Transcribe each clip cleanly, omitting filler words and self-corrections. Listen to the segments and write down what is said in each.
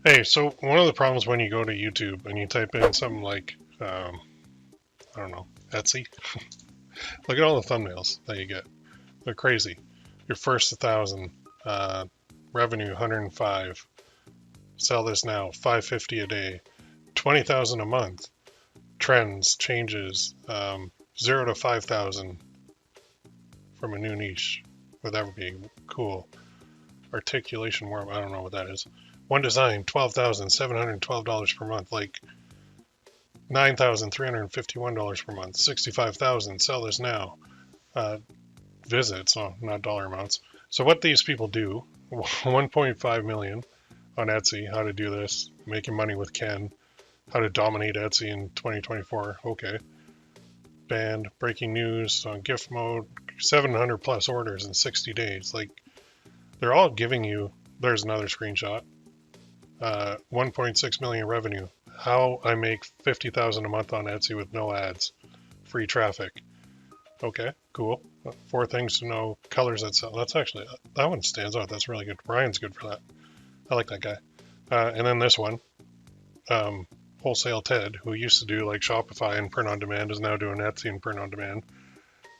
Hey, so one of the problems when you go to YouTube and you type in something like, I don't know, Etsy, look at all the thumbnails that you get. They're crazy. Your first 1,000, revenue 105, sell this now, 550 a day, 20,000 a month, trends, changes, 0 to 5,000 from a new niche. Would that be cool? Articulation worm, I don't know what that is. One design, $12,712 per month. Like, $9,351 per month, 65,000. Sell this now. Visits, so not dollar amounts. So what these people do, 1.5 million on Etsy. How to do this? Making money with Ken. How to dominate Etsy in 2024. Okay. Banned. Breaking news on gift mode. 700 plus orders in 60 days. Like, they're all giving you. There's another screenshot. 1.6 million revenue. How I make 50,000 a month on Etsy with no ads, free traffic. Okay, cool. 4 things to know. Colors that sell. That's actually, that one stands out. That's really good. Ryan's good for that. I like that guy. And then this one, Wholesale Ted, who used to do like Shopify and print on demand, is now doing Etsy and print on demand.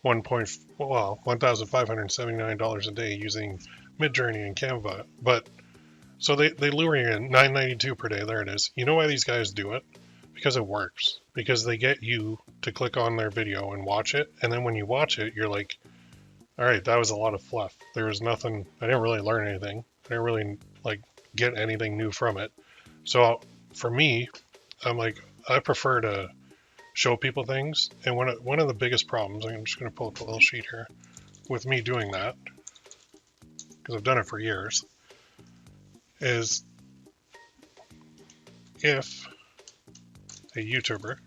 $1,579 a day using Midjourney and Canva. But so they lure you in $9.92 per day. There it is. You know why these guys do it? Because it works. Because they get you to click on their video and watch it, and then when you watch it, you're like, all right, that was a lot of fluff. There was nothing. I didn't really learn anything. I didn't really like get anything new from it. So for me, I'm like, I prefer to show people things. And one of the biggest problems, I'm just going to pull up a little sheet here, with me doing that, because I've done it for years, is if a YouTuber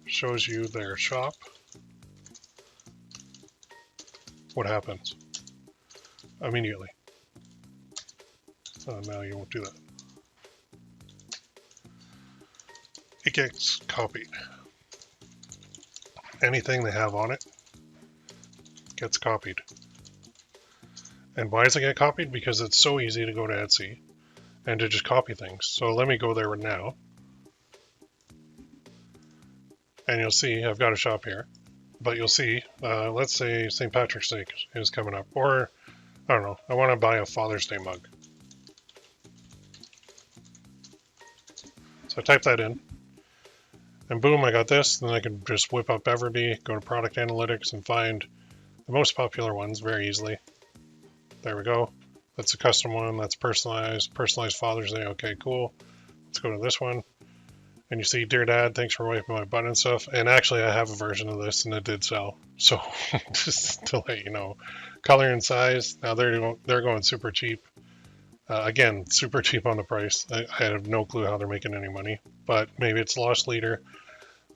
shows you their shop, what happens? Immediately. So now you won't do that. It gets copied. Anything they have on it gets copied. And why does it get copied? Because it's so easy to go to Etsy and to just copy things. So let me go there now. And you'll see I've got a shop here. But you'll see, let's say St. Patrick's Day is coming up. Or, I don't know, I want to buy a Father's Day mug. So I type that in. And boom, I got this. Then I can just whip up Everbee, go to product analytics, and find the most popular ones very easily. There we go. That's a custom one. That's personalized. Personalized Father's Day. Okay, cool. Let's go to this one. And you see, Dear Dad, thanks for wiping my butt and stuff. And actually, I have a version of this, and it did sell. So just to let you know, color and size. Now they're going super cheap. Again, super cheap on the price. I have no clue how they're making any money. But maybe it's loss leader.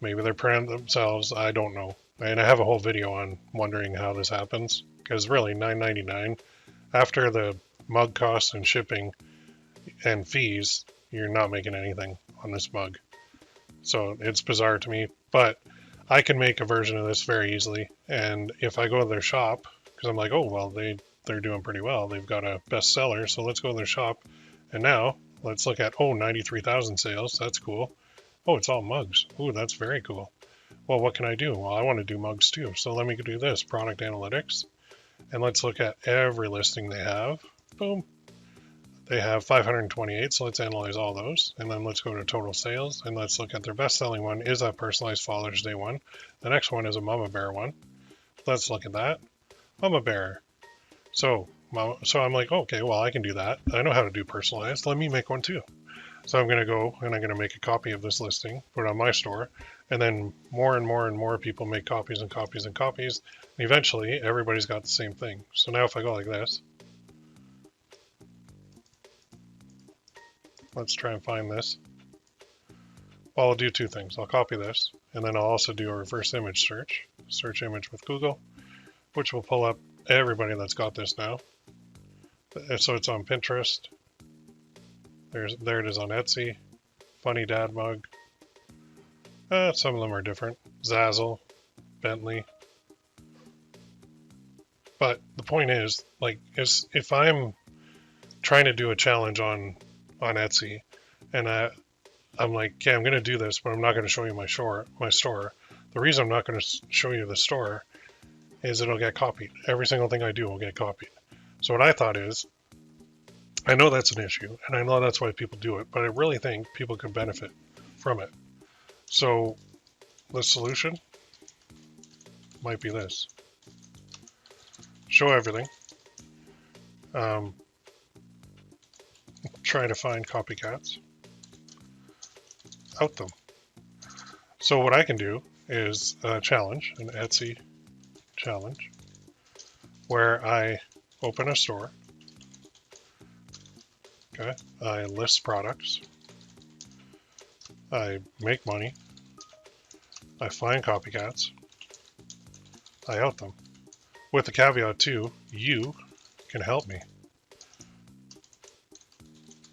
Maybe they're printing themselves. I don't know. And I have a whole video on wondering how this happens. Because really, $9.99. After the mug costs and shipping and fees, you're not making anything on this mug. So it's bizarre to me, but I can make a version of this very easily. And if I go to their shop, because I'm like, oh, well, they're doing pretty well. They've got a bestseller, so let's go to their shop. And now let's look at, 93,000 sales. That's cool. Oh, it's all mugs. Ooh, that's very cool. Well, what can I do? Well, I want to do mugs too. So let me do this, product analytics. And let's look at every listing they have. Boom. They have 528, so let's analyze all those. And then let's go to total sales, and let's look at their best-selling one is that personalized Father's Day one. The next one is a Mama Bear one. Let's look at that. Mama Bear. So I'm like, okay, well, I can do that. I know how to do personalized. Let me make one too. So I'm going to go and I'm going to make a copy of this listing, put it on my store, and then more and more and more people make copies and copies and copies. And eventually, everybody's got the same thing. So now if I go like this, let's try and find this. Well, I'll do 2 things. I'll copy this, and then I'll also do a reverse image search image with Google, which will pull up everybody that's got this now. So it's on Pinterest. There it is on Etsy. Funny Dad mug. Some of them are different. Zazzle, Bentley. But the point is, like, if I'm trying to do a challenge on on Etsy, and I'm like, okay, I'm going to do this, but I'm not going to show you my store. The reason I'm not going to show you the store is it'll get copied. Every single thing I do will get copied. So what I thought is, I know that's an issue, and I know that's why people do it, but I really think people could benefit from it. So the solution might be this. Show everything. Try to find copycats. Out them. So what I can do is a challenge, an Etsy challenge, where I open a store. Okay, I list products. I make money. I find copycats. I out them. With the caveat too, you can help me.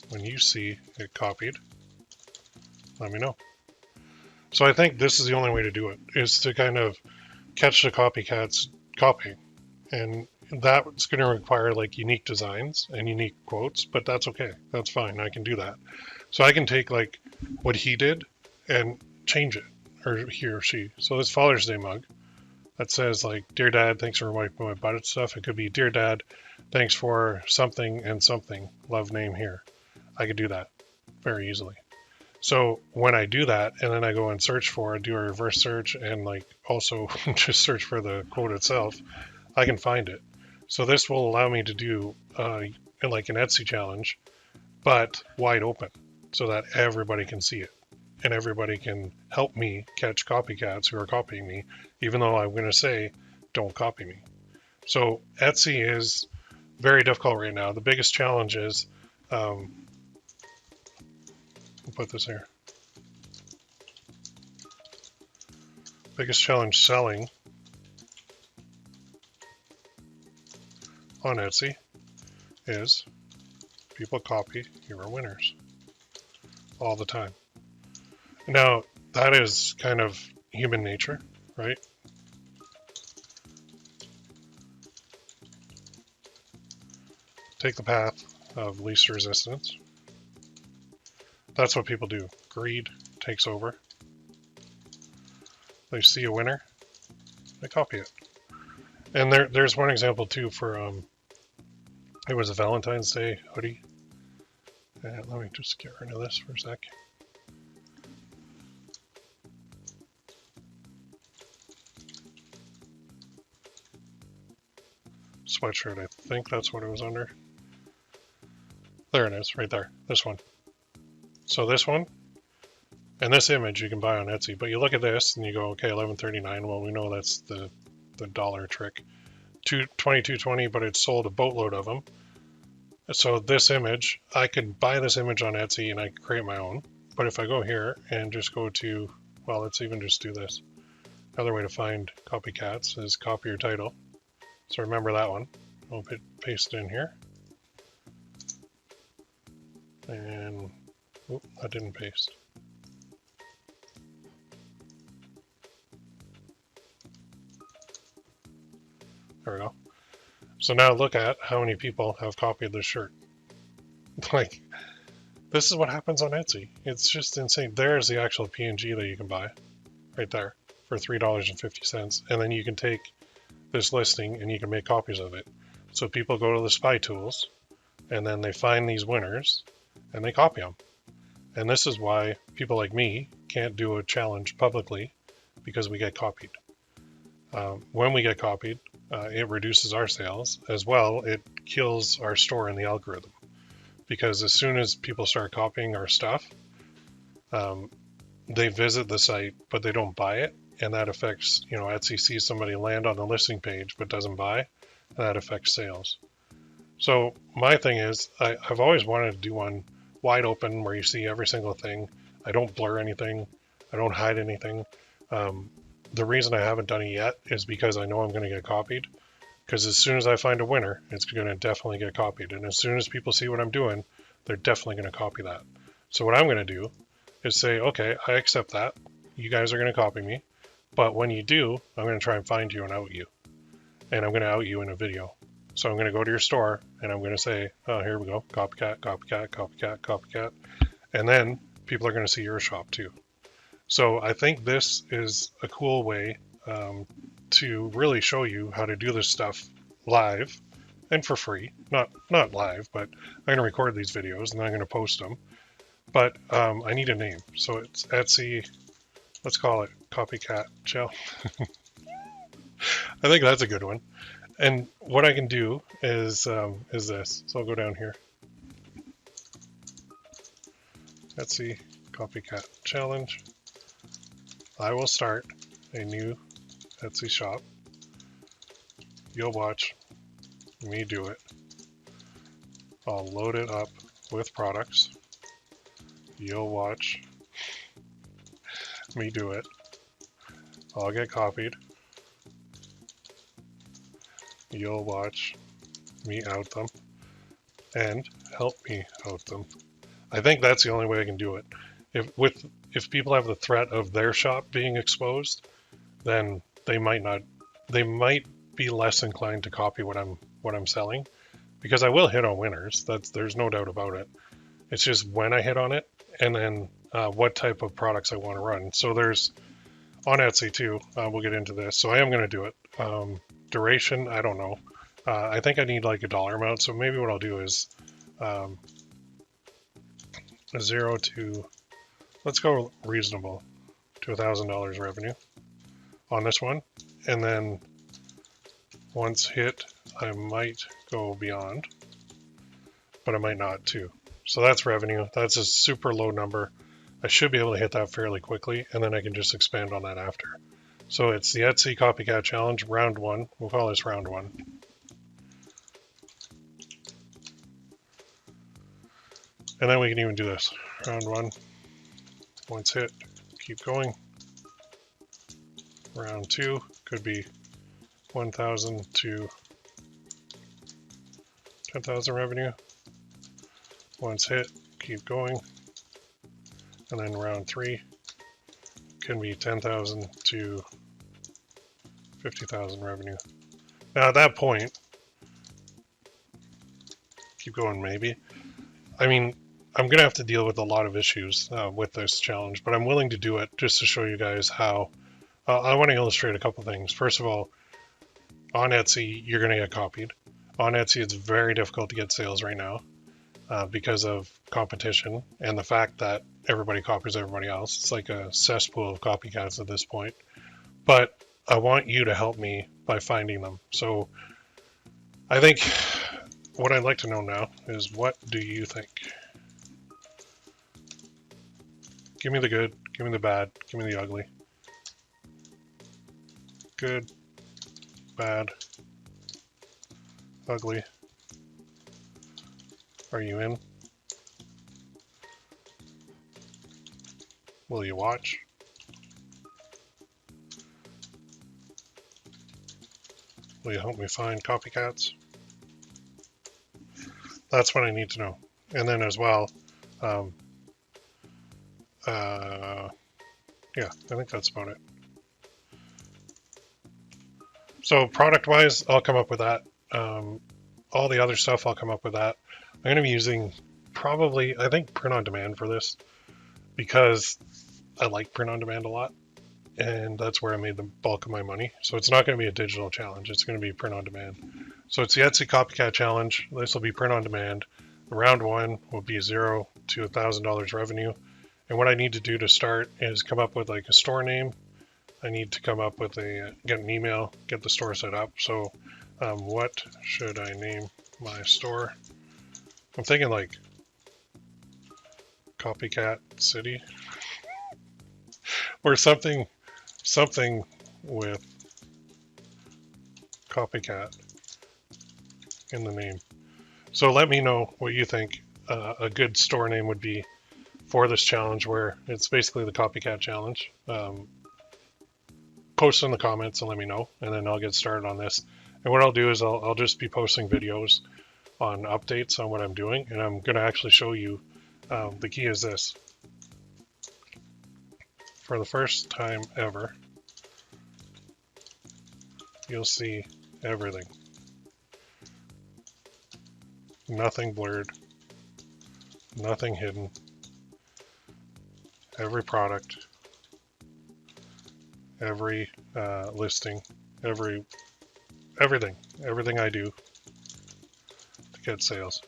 When you see it copied, let me know. So I think this is the only way to do it, is to kind of catch the copycats copying. And that's going to require like unique designs and unique quotes, but that's okay. That's fine. I can do that. So I can take like what he did and change it, or he or she. So this Father's Day mug that says like, Dear Dad, thanks for wiping my butt and stuff. It could be, Dear Dad, thanks for something and something, love name here. I could do that very easily. So when I do that, and then I go and search for it, do a reverse search, and like also just search for the quote itself, I can find it. So this will allow me to do like an Etsy challenge, but wide open, so that everybody can see it, and everybody can help me catch copycats who are copying me, even though I'm going to say, don't copy me. So Etsy is very difficult right now. The biggest challenge is, I'll put this here. Biggest challenge selling on Etsy is people copy your winners all the time. Now, that is kind of human nature, right? Take the path of least resistance. That's what people do. Greed takes over. They see a winner, they copy it. And there's one example too for, it was a Valentine's Day hoodie. And let me just get rid of this for a sec. Sweatshirt, I think that's what it was under. There it is, right there, this one. So this one, and this image you can buy on Etsy, but you look at this and you go, okay, $11.39. Well, we know that's the dollar trick. $22.20, but it sold a boatload of them. So this image, I could buy this image on Etsy and I could create my own. But if I go here and just go to, well, let's even just do this. Another way to find copycats is copy your title. So remember that one. I'll paste it in here. And, oh, that didn't paste. There we go. So now look at how many people have copied this shirt. Like, this is what happens on Etsy. It's just insane. There's the actual PNG that you can buy right there for $3.50. And then you can take this listing and you can make copies of it. So people go to the spy tools and then they find these winners and they copy them. And this is why people like me can't do a challenge publicly, because we get copied. When we get copied, it reduces our sales as well. It kills our store in the algorithm, because as soon as people start copying our stuff, they visit the site, but they don't buy it. And that affects, Etsy sees somebody land on the listing page, but doesn't buy, and that affects sales. So my thing is, I've always wanted to do one wide open where you see every single thing. I don't blur anything. I don't hide anything. The reason I haven't done it yet is because I know I'm going to get copied. Because as soon as I find a winner, it's going to definitely get copied. And as soon as people see what I'm doing, they're definitely going to copy that. So what I'm going to do is say, okay, I accept that. You guys are going to copy me. But when you do, I'm going to try and find you and out you. And I'm going to out you in a video. So I'm going to go to your store and I'm going to say, oh, here we go, copycat, copycat, copycat, copycat. And then people are going to see your shop too. So I think this is a cool way to really show you how to do this stuff live and for free. Not live, but I'm going to record these videos and I'm going to post them. But I need a name. So it's Etsy. Let's call it Copycat Shell. I think that's a good one. And what I can do is this. So I'll go down here. Etsy Copycat Challenge. I will start a new Etsy shop. You'll watch me do it. I'll load it up with products. You'll watch me do it. I'll get copied. You'll watch me out them and help me out them. I think that's the only way I can do it. If people have the threat of their shop being exposed, then they might be less inclined to copy what I'm selling, because I will hit on winners. There's no doubt about it. It's just when I hit on it, and then what type of products I want to run. So there's on Etsy too. We'll get into this. So I am going to do it. Duration, I don't know. I think I need like a dollar amount. So maybe what I'll do is 0 to, let's go reasonable, to $1,000 revenue on this one. And then once hit, I might go beyond, but I might not too. So that's revenue. That's a super low number. I should be able to hit that fairly quickly, and then I can just expand on that after. So it's the Etsy Copycat Challenge, round 1. We'll call this round 1. And then we can even do this. Round 1. Once hit, keep going. Round 2 could be 1,000 to 10,000 revenue. Once hit, keep going. And then round 3 can be 10,000 to 50,000 revenue. Now at that point, keep going maybe. I mean, I'm going to have to deal with a lot of issues with this challenge, but I'm willing to do it just to show you guys how. I want to illustrate a couple things. First of all, on Etsy, you're going to get copied. On Etsy, it's very difficult to get sales right now because of competition and the fact that everybody copies everybody else. It's like a cesspool of copycats at this point. But I want you to help me by finding them. So I think what I'd like to know now is, what do you think? Give me the good, give me the bad, give me the ugly. Good, bad, ugly. Are you in? Will you watch? Will you help me find copycats? That's what I need to know. And then as well, yeah, I think that's about it. So product-wise, I'll come up with that. All the other stuff, I'll come up with that. I'm going to be using probably, I think, print on demand for this, because I like print on demand a lot, and that's where I made the bulk of my money. So it's not going to be a digital challenge. It's going to be print on demand. So it's the Etsy Copycat Challenge. This will be print on demand. Round 1 will be 0 to $1,000 revenue. And what I need to do to start is come up with like a store name. I need to come up with get an email, get the store set up. So what should I name my store? I'm thinking like Copycat City or something with Copycat in the name. So let me know what you think a good store name would be for this challenge, where it's basically the Copycat Challenge. Post in the comments and let me know, and then I'll get started on this. And what I'll do is I'll just be posting videos on updates on what I'm doing, and I'm going to actually show you. The key is this. For the first time ever, you'll see everything. nothing blurred, nothing hidden. Every product, every listing, everything I do to get sales.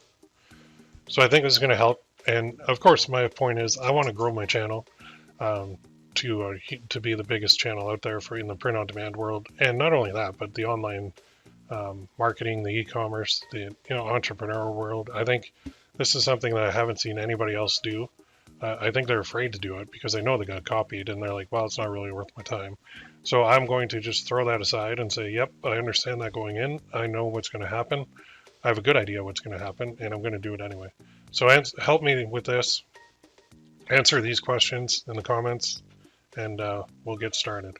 So I think this is going to help. And of course, my point is I want to grow my channel to be the biggest channel out there for in the print-on-demand world. And not only that, but the online marketing, the e-commerce, the entrepreneur world. I think this is something that I haven't seen anybody else do. I think they're afraid to do it because they know they got copied, and they're like, well, it's not really worth my time. So I'm going to just throw that aside and say, yep, I understand that going in. I know what's going to happen. I have a good idea what's going to happen, and I'm going to do it anyway. So help me with this. Answer these questions in the comments, and we'll get started.